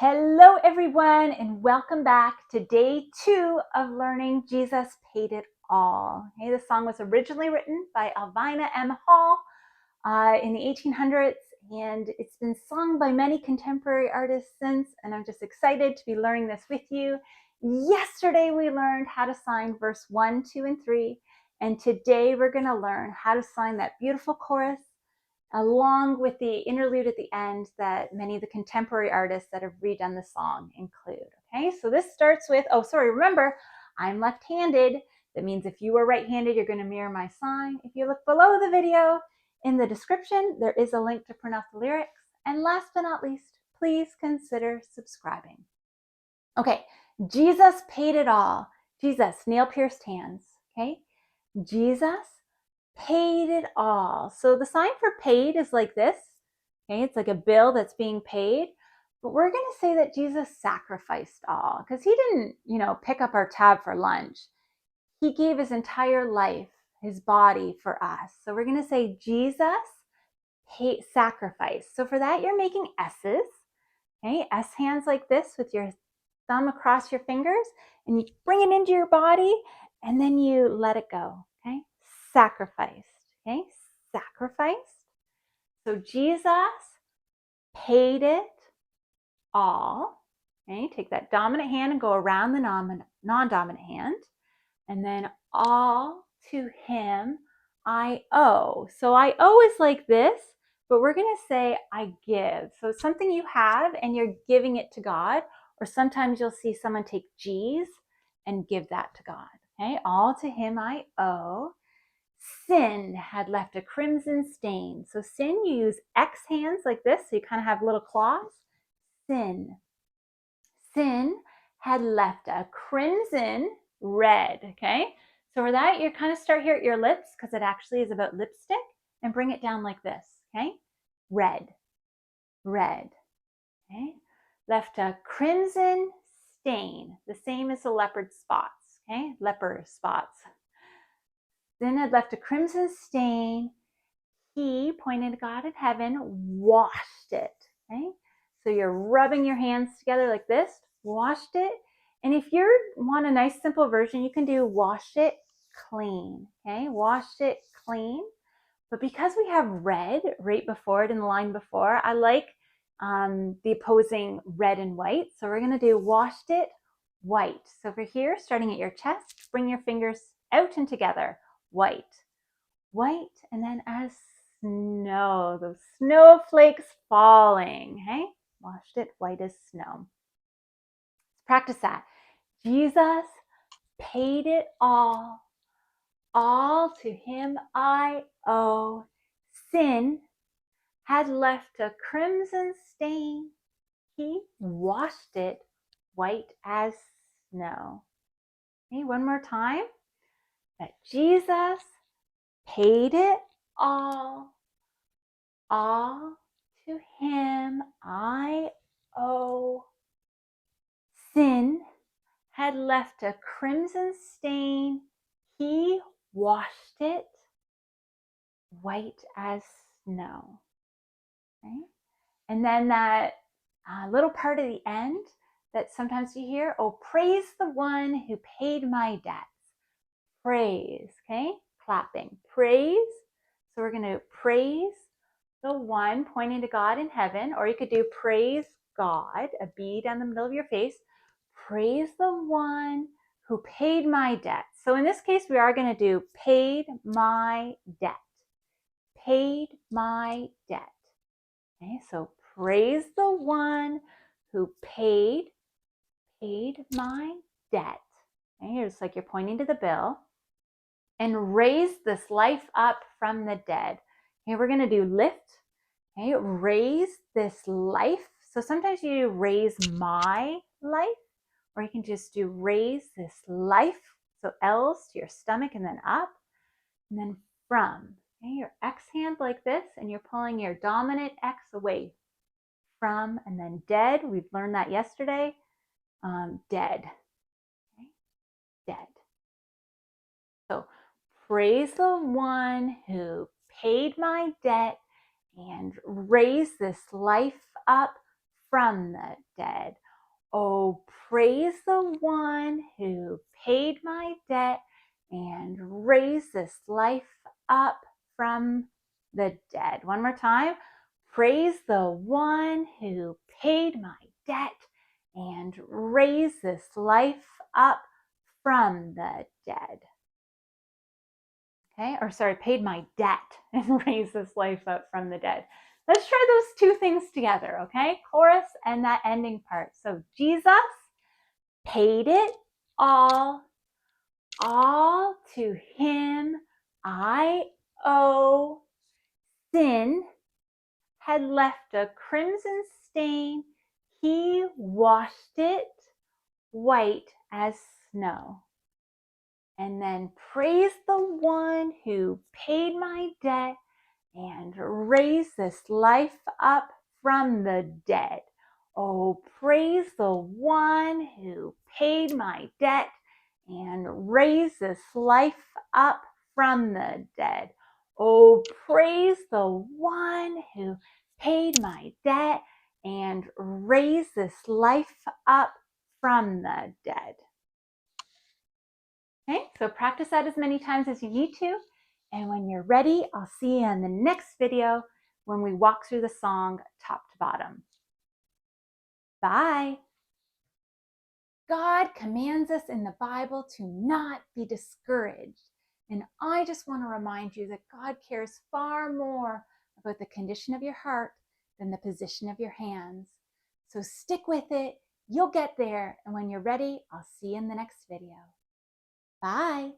Hello, everyone, and welcome back to day 2 of learning Jesus Paid It All. Okay, this song was originally written by Elvina M in the 1800s, and it's been sung by many contemporary artists since, and I'm just excited to be learning this with you. Yesterday, we learned how to sign verse 1, 2, and 3, and today we're going to learn how to sign that beautiful chorus along with the interlude at the end that many of the contemporary artists that have redone the song include. Okay, so this starts with, remember, I'm left-handed. That means if you are right-handed, you're going to mirror my sign. If you look below the video, in the description, there is a link to print off the lyrics. And last but not least, please consider subscribing. Okay, Jesus paid it all. Jesus, nail-pierced hands, okay? Jesus paid it all. So the sign for paid is like this. Okay, it's like a bill that's being paid. But we're going to say that Jesus sacrificed all because he didn't, pick up our tab for lunch. He gave his entire life, his body for us. So we're going to say Jesus paid sacrifice. So for that, you're making S's. Okay, S hands like this with your thumb across your fingers, and you bring it into your body, and then you let it go. Okay, sacrificed. Okay, sacrificed. So Jesus paid it all. Okay, take that dominant hand and go around the non-dominant hand, and then all to him I owe. So I owe is like this, but we're going to say I give. So it's something you have and you're giving it to God, or sometimes you'll see someone take G's and give that to God. Okay, all to him I owe. Sin had left a crimson stain. So sin, you use X hands like this, so you kind of have little claws. Sin had left a crimson red. Okay, so for that, you kind of start here at your lips because it actually is about lipstick, and bring it down like this. Okay, red. Okay, left a crimson stain, the same as the leopard spots. Okay, leper spots. Sin had left a crimson stain. He, pointing to God in heaven, washed it. Okay, so you're rubbing your hands together like this, washed it. And if you want a nice simple version, you can do washed it clean. Okay, washed it clean. But because we have red right before it in the line before, I like the opposing red and white. So we're going to do washed it white. So for here, starting at your chest, bring your fingers out and together. White, and then as snow, those snowflakes falling. Hey, washed it white as snow. Let's practice that. Jesus paid it all to him I owe. Sin had left a crimson stain. He washed it white as snow. Okay, one more time. That Jesus paid it all to him I owe. Sin had left a crimson stain. He washed it white as snow. Okay? And then that little part at the end that sometimes you hear, oh, praise the one who paid my debts. Praise, okay? Clapping. Praise. So we're going to praise the one pointing to God in heaven, or you could do praise God, a B down the middle of your face. Praise the one who paid my debt. So in this case, we are going to do paid my debt. Paid my debt. Okay, so praise the one who paid my debt. Okay, it's like you're pointing to the bill. And raise this life up from the dead. Okay, we're going to do lift. Okay, raise this life. So sometimes you raise my life, or you can just do raise this life. So L's to your stomach and then up, and then from. Okay, your X hand like this, and you're pulling your dominant X away from, and then dead. We've learned that yesterday. Dead. Okay, dead. So praise the one who paid my debt and raise this life up from the dead. Oh, praise the one who paid my debt and raised this life up from the dead. One more time. Praise the one who paid my debt and raised this life up from the dead. Okay, or sorry, paid my debt and raised this life up from the dead. Let's try those two things together, okay? Chorus and that ending part. So Jesus paid it all to him I owe. Sin had left a crimson stain, he washed it white as snow. And then praise the one who paid my debt and raised this life up from the dead. Oh, praise the one who paid my debt and raised this life up from the dead. Oh, praise the one who paid my debt and raised this life up from the dead. Okay, so practice that as many times as you need to. And when you're ready, I'll see you in the next video when we walk through the song top to bottom. Bye. God commands us in the Bible to not be discouraged. And I just want to remind you that God cares far more about the condition of your heart than the position of your hands. So stick with it. You'll get there. And when you're ready, I'll see you in the next video. Bye.